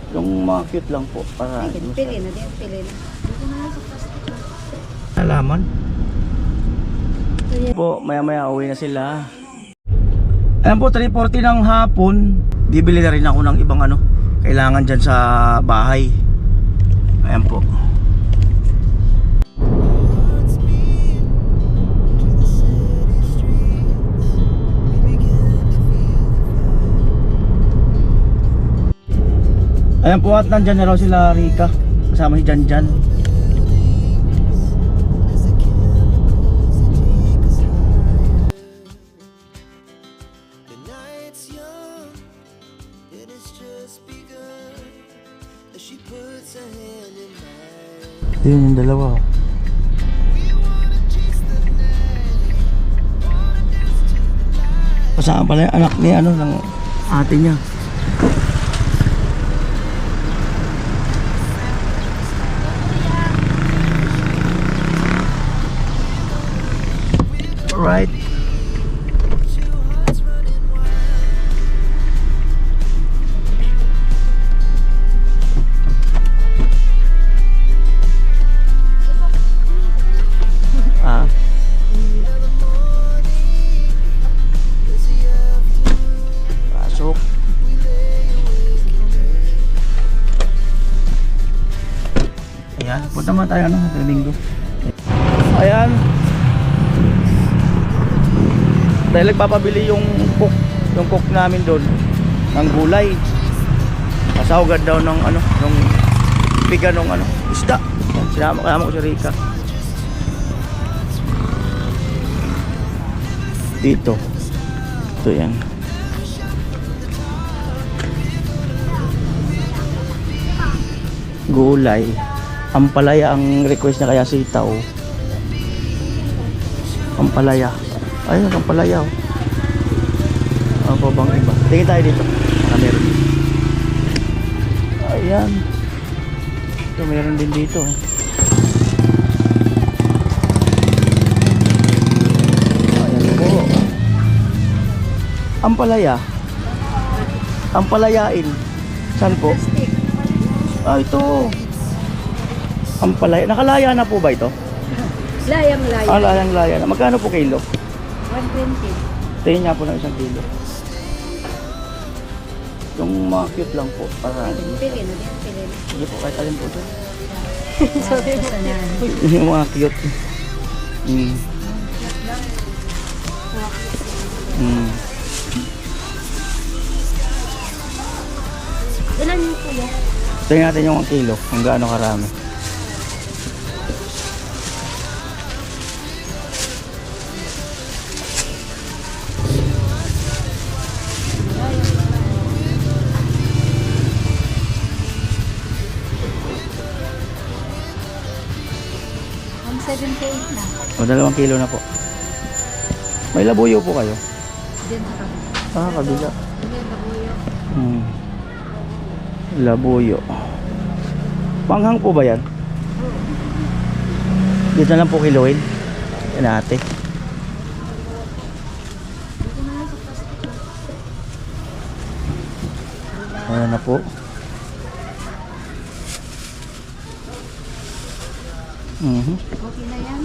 Yung mga cute lang po. Para Pili na din, pili na. Halaman. Po, maya-maya uwi na sila. Ayan po, 3:40 ng hapon. Bibili na rin ako ng ibang ano, kailangan dyan sa bahay. Ayan po. Ayan po, at nandyan na raw sila Rika. Kasama si Janjan. Yun yung dalawa. Kasama pala yung anak ni ano ng ate niya. Alright. Pasok. Ayan, punta naman tayo ano, sa linggo. Ayan. Dahil nagpapabili yung cook namin doon ng gulay. Kasahugad daw ng ano, ng biga ng ano, isda. Sinama ko si Rika. Dito. Ito yan. Gulay. Ampalaya ang request niya, kaya sitaw. Ampalaya. Ayun, ampalaya. Ano pa bang iba? Tingin tayo dito. Baka meron. Ayan. Ito, meron din dito. Ampalaya. Ampalayain. Saan po? Ah, ito. Ampalaya. Nakalaya na po ba ito? Layang laya. Ah, layang laya na. Magkano po kilo? 120. Tingin nga po ng 1 kilo. Yung mga cute lang po. Para Pili na din, pili na. hindi po kahit alin po ito. Sabi mo na. Yung mga cute. Mm. Mm. Ilan yung kuya? Tingnan natin yung 1 kilo. Kung gaano karami. Ang 78 na. O, 2 kilo na po. May labuyo po kayo? Diyan sa kabila. Ah, kabila. Diyan sa buyo. Hmm. Labuyo. Panghang po ba yan? Dito na lang po kiloin. Yan ate. Ayan na po. Okay na yan?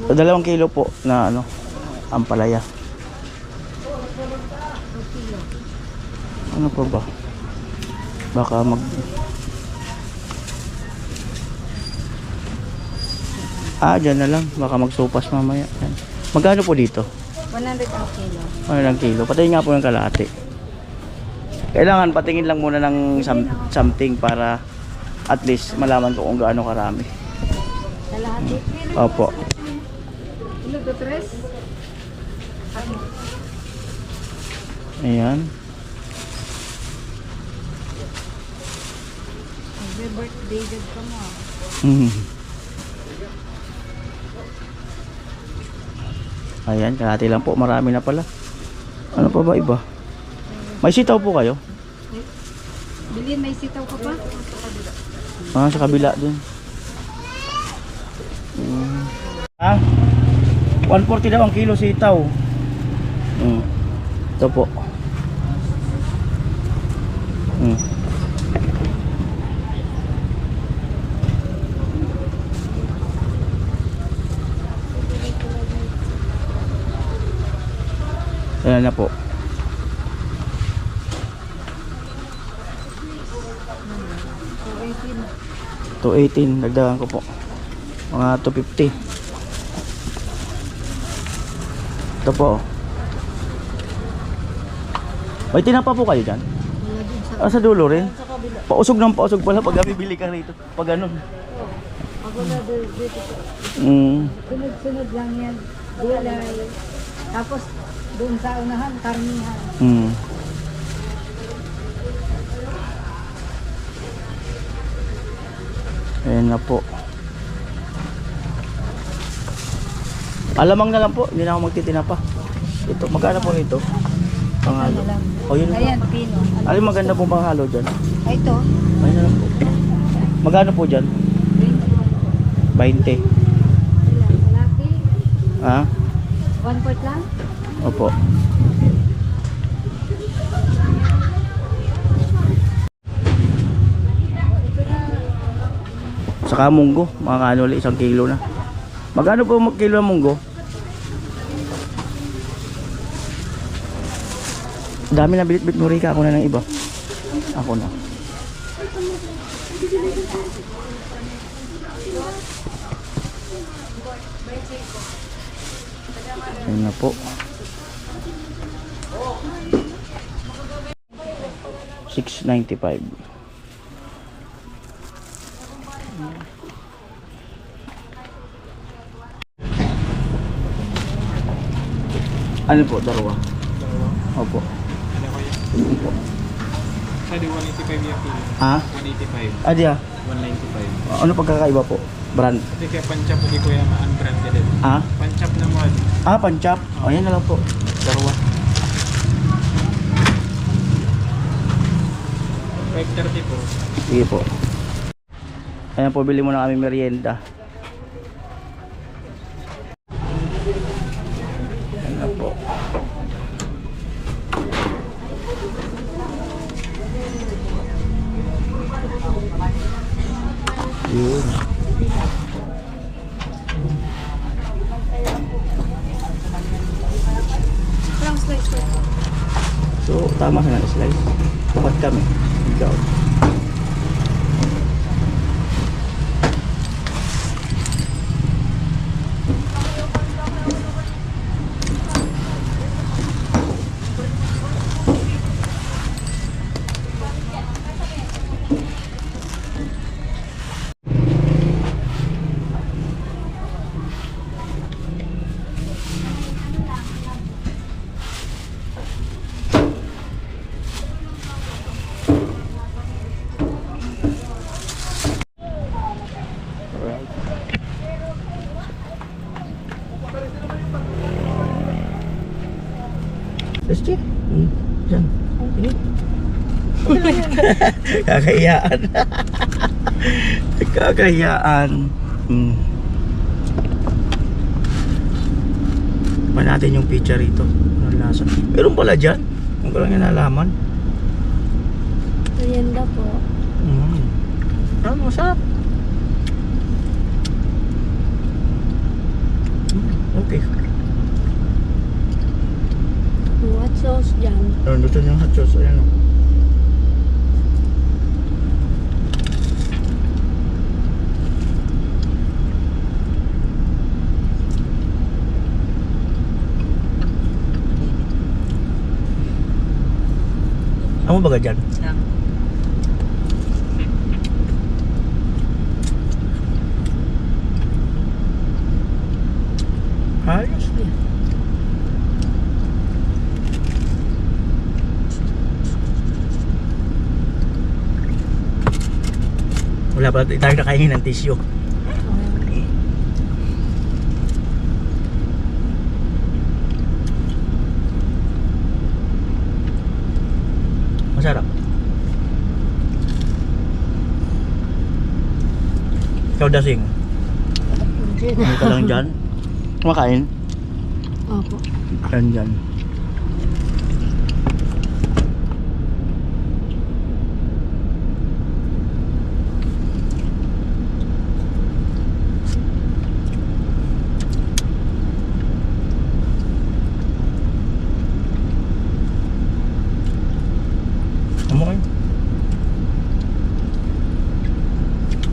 So, 2 kilo po na ano, ampalaya. 2 kilo. Ano pa ba? Baka mag... Ah, dyan na lang. Baka magsupas mamaya. Yan. Magkano po dito? 100 ang kilo. Ano lang kilo? Patayin nga po ng kalahati. Kailangan patingin lang muna ng something para at least malaman ko kung gaano karami. Kalahati. Opo. Kilo to 3? Ayan. Birthday dad ka mo. Ayan, kalahati lang po. Marami na pala. Ano pa ba iba? May sitaw po kayo? Bilhin, may sitaw ka pa? Ah, sa kabila dun. Ah, 140 daw ang kilo sitaw. Ito po. Wala na po. 218 dagdagan ko po. Mga 250. Ito po. May tinapa po kayo dyan? Wala din sa Sa dulo rin? sa kabila. Pausog ng pausog pala pag bibili ka rito. Pag ganun. Pag wala dito. Sunod-sunod lang yan. Gulay. Tapos doon sa unahan, karnihan. Ayan na po. Alamang na lang po, hindi na ako magtitinapa. Ito, magkano po ito? Panghalo. Ano lang. O yun. Ayan, pino. Alin maganda pong panghalo dyan? Ay, ito. Ayun na lang po. Magkano po dyan? 20. Malaki. Ha? 1/4 lang. Opo. Saka munggo, mga kanuli, 1 kilo na. Magkano po kilo ng munggo? Dami na bilit-bit mo, Rika. Ako na ng iba. Ako na. Ayun na po. 695. Ano po, dalawa? Opo. Ano ko yun? Opo. Sabi 185 yung kilo. Ha? 185. Adi ah. 195. Ano pagkakaiba po? Brand? Kasi kaya panchap hindi ko yung unbranded. Ha? Panchap na mo. Ah, panchap. Ayan na lang po. Dalawa. 530 po. Sige po. Ayan po, bili muna kami merienda. Ayan na po. Yun. So, tama ka na slice. Dapat kami. Ikaw. Alright. Let's check. Diyan. Ini. Kakayaan. Kakayaan. Man natin yung picture rito. Anong lasa? Meron pala dyan. Kung ko lang yung nalaman. Merienda po. Masarap. Okay. What sauce dyan? Gusto niyang hot sauce. Ayan o. Amo ba ka dyan? Ayos din. Wala pa tayo nakaingin ng tissue. Masarap. Ikaw dasing. Ano ka lang dyan? Kumakain? Opo. Kain dyan.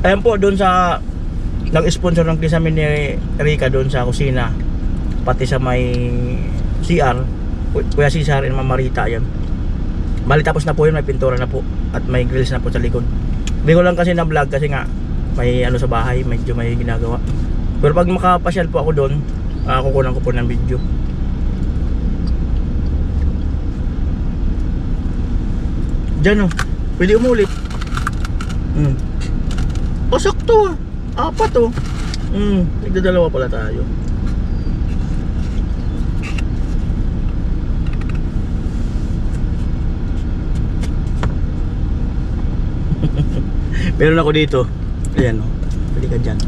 Ayan po, doon sa nag-sponsor ng kisame ni Rica doon sa kusina, pati sa may CR, Kuya Cesar and Mama Rita, yan. Bali tapos na po yun, may pintura na po at may grills na po sa likod. Hindi ko lang kasi na vlog kasi nga may ano sa bahay, medyo may ginagawa. Pero pag makapasyal po ako doon, kukunan ko po ng video. Diyan, oh, pwede umulit. Pasakto, apat, oh. Nagdadalawa pala tayo. Meron ako dito. Ayan, oh. Pwede ka dyan.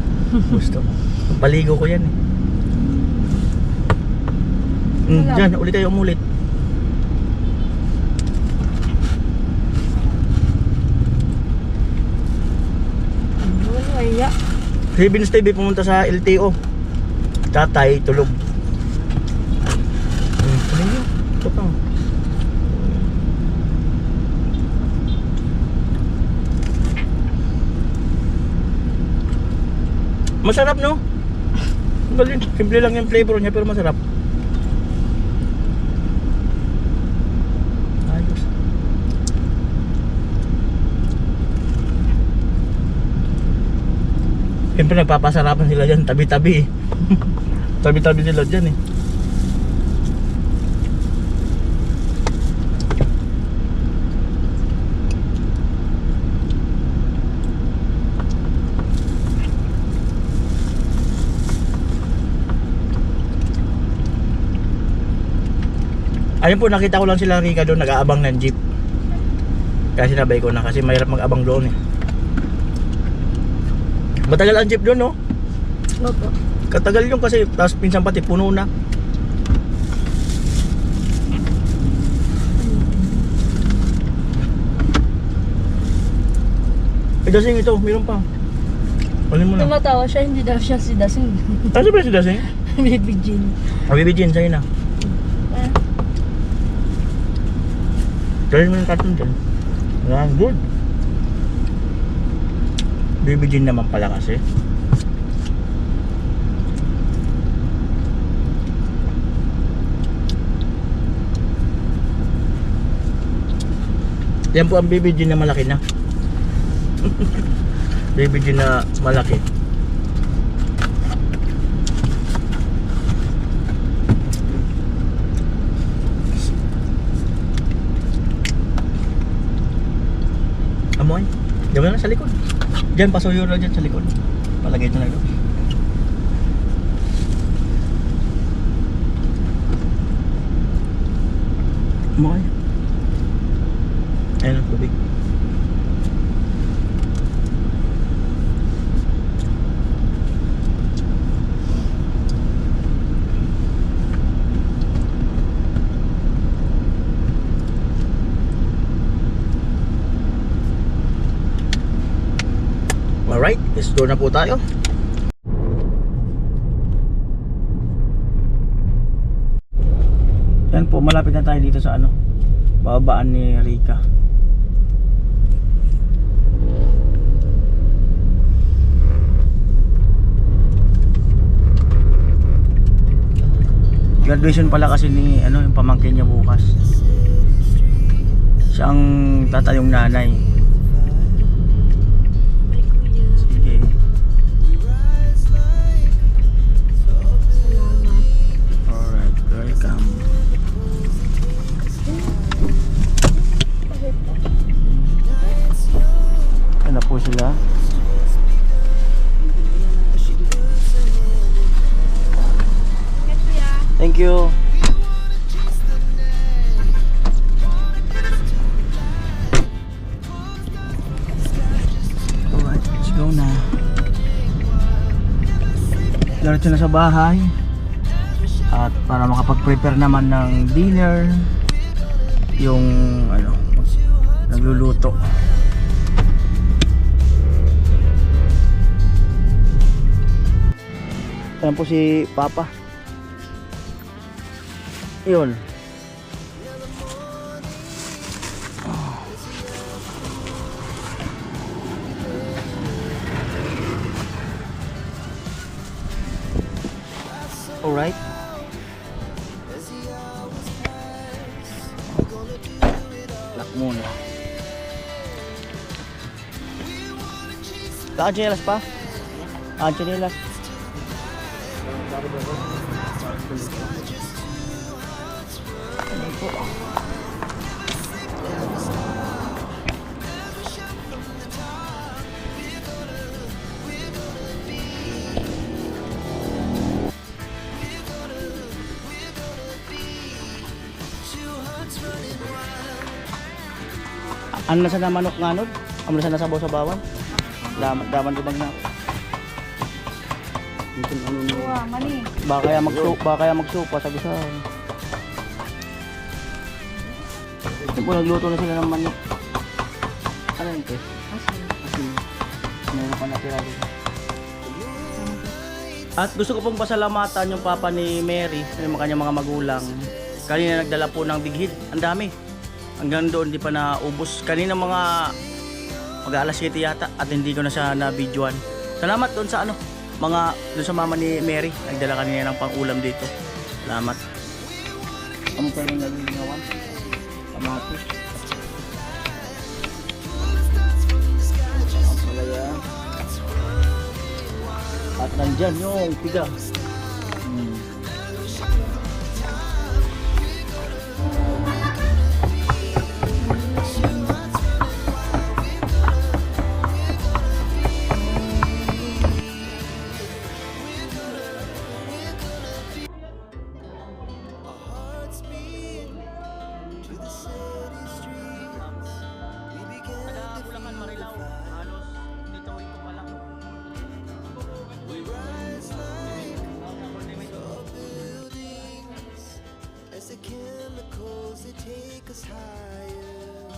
Gusto mo. Paligo ko yan, eh. Dyan, ulit tayo umulit. Wala. Si Vince TV pumunta sa LTO. Tatay, tulog. Ano yun? Ito pa. Masarap, no? Galing. Simple lang yung flavor niya pero masarap. Ayos. Siyempre nagpapasarapan sila dyan, tabi-tabi. Tabi-tabi sila dyan, eh. Ayun po, nakita ko lang sila Rica doon, nag-aabang ng jeep. Kaya sinabay ko na kasi mahirap mag-abang doon, eh. Matagal ang jeep doon, no? Opo. Katagal yung kasi, tapos pinsan pati puno na. Dasing ito, meron pa. Alin mo na. Tumatawa siya, hindi daw siya si Dasing. Ano ba si Dasing? Baby Jean. Baby Jean, sa'yo na. Dahil mo yung cartoon dyan. Yan, good. Baby Jean naman pala kasi. Yan po ang baby Jean na malaki na. Baby Jean na malaki. Amoy. Diyan na sa likod. Diyan, pasuyo na dyan sa likod. Palagay ito na doon. Amoy. Ayan ang tubig. Alright, let's go na po tayo. Yan po, malapit na tayo dito sa ano, babaan ni Rica. Graduation pala kasi ni ano, yung pamangkin niya bukas. Siya ang tatayong nanay. Na po sila. Thank you. Alright, let's go na. Diretso na sa bahay. At para makapag-prepare naman ng dinner, yung ano, nagluluto. Ayan po si Papa. Yun. Alright. Lock muna. Chinelas pa? Chinelas. Ano po? Ano na sa na manok nganod? Ano na sa nasabaw sa bawan? Daman dubag na. Uwa, mani. Baka kaya magsupa sabi sa. Ito nagluto na sila ng manok. Ano yun ito? Asin. Meron pa natira dito. At gusto ko pong pasalamatan yung papa ni Mary, yung kanyang mga magulang. Kanina nagdala po ng big hit. Ang dami. Hanggang doon di pa naubos. Kanina mga mag-alas 7 yata at hindi ko na siya na-videoan. Salamat doon sa doon sa mama ni Mary. Nagdala kanina ng pang-ulam dito. Salamat. Ano pa rin naging kamatis. At nandyan yung piga. The chemicals that take us higher.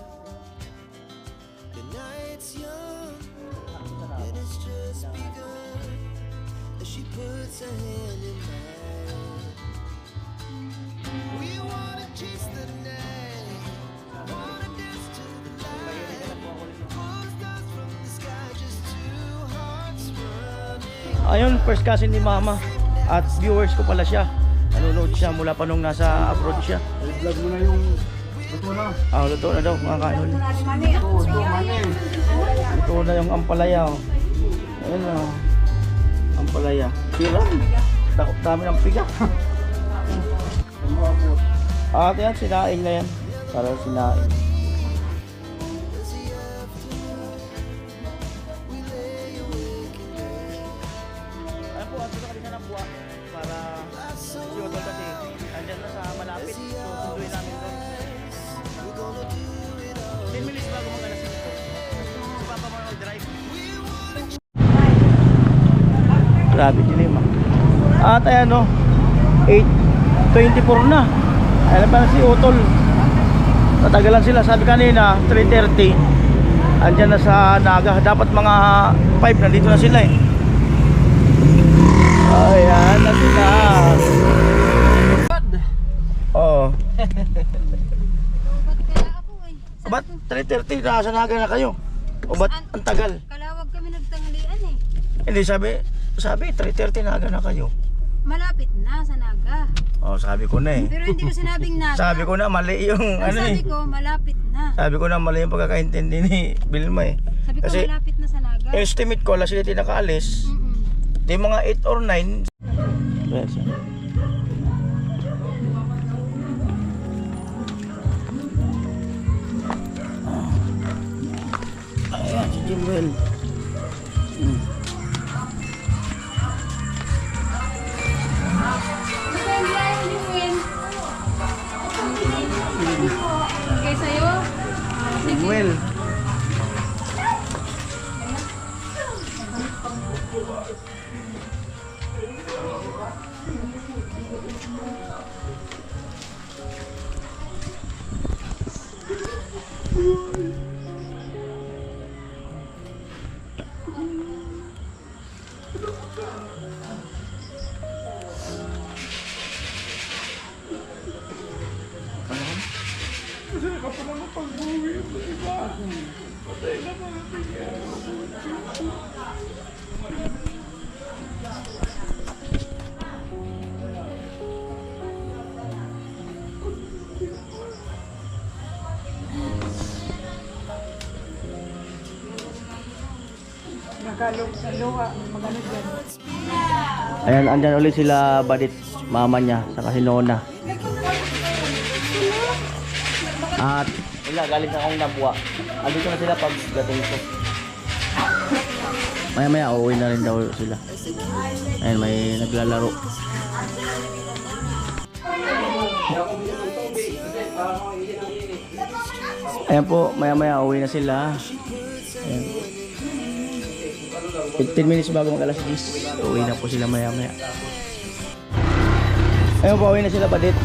The night's young and it's just begun. As she puts her hand in mine, we wanna chase the night, wanna dance to the light, pull stars from the sky, just two hearts running. Ayun, first cousin ni mama. At viewers ko pala siya. Nanonood siya mula pa nung nasa abroad siya. I-vlog mo na yung luto na. Luto na daw mga kanon. Luto na yung ampalaya. Ayun na. Ampalaya. Hirang. Dami ng piga. Yan, sinaing na yan. Para sinaing. Ano po, ato na kanina ng buwa. Para si Otol kasi andyan na sa malapit. So, sunduin namin doon. 10 minutes bago mag-alas dito. Si Papa mo mag-drive. Grabe dilim ah. At ayan o, 8:24 na. Ayan pa na si Otol. Tatagalan sila. Sabi kanina, 3:30. Andyan na sa Naga. Dapat mga 5 nandito na sila eh. Ayan na sila. Oo. Ba't 3:30 nasa Naga na kayo? O ba't ang tagal? Kalawag kami nagtanghalian eh. Hindi, sabi 3:30 Naga na kayo. Malapit na sa Naga. Sabi ko na eh. Pero hindi ko sinabing Naga. Sabi ko na mali yung ano eh. Sabi ko malapit na. Sabi ko na mali yung pagkakaintindi ni Vilma eh. Sabi ko Kasi malapit na sa Naga. estimate ko alas 7 nakaalis. Di mga 8 or 9. Yes. Ayan si Jimwell. Okay sa'yo? Jimwell. Nakalog sa luwa, magano dyan. Ayan, andyan ulit sila Badit, mama niya, saka si Nona. At wala, galing sa akong nabuwa. Andito na sila pag dating ko. Maya maya uuwi na rin daw sila. Ayan, may naglalaro. Ayan po, maya maya uuwi na sila. Ayan. 15 minutes bago mag alas 10. Uuwi na po sila maya maya. Ayun po, uwi na sila Badit.